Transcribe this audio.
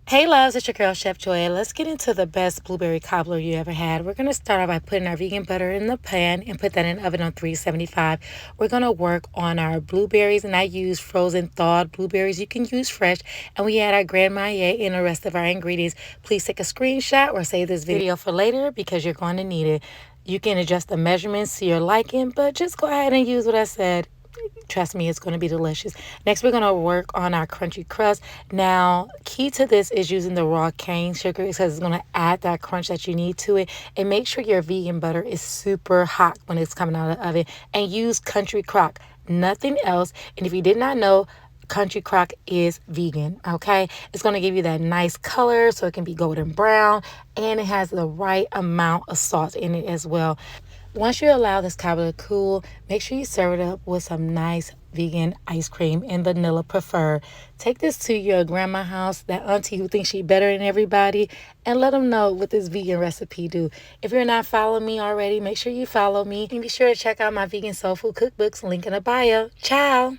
Hey loves, it's your girl Chef Joy. Let's get into the best blueberry cobbler you ever had. We're going to start off by putting our vegan butter in the pan and put that in the oven on 375. We're going to work on our blueberries, and I use frozen thawed blueberries. You can use fresh, and we add our Grand Marnier and the rest of our ingredients. Please take a screenshot or save this video for later because you're going to need it. You can adjust the measurements to your liking, but just go ahead and use what I said. Trust me, it's going to be delicious. Next, we're going to work on our crunchy crust. Now, key to this is using the raw cane sugar because it's going to add that crunch that you need to it. And make sure your vegan butter is super hot when it's coming out of the oven. And use country crock, nothing else. And if you did not know, country crock is vegan. Okay, it's going to give you that nice color so it can be golden brown, and it has the right amount of salt in it as well. Once you allow this cobbler to cool, make sure you serve it up with some nice vegan ice cream and vanilla preferred. Take this to your grandma house, that auntie who thinks she's better than everybody, and let them know what this vegan recipe do. If you're not following me already, make sure you follow me. And be sure to check out my vegan soul food cookbooks, link in the bio. Ciao!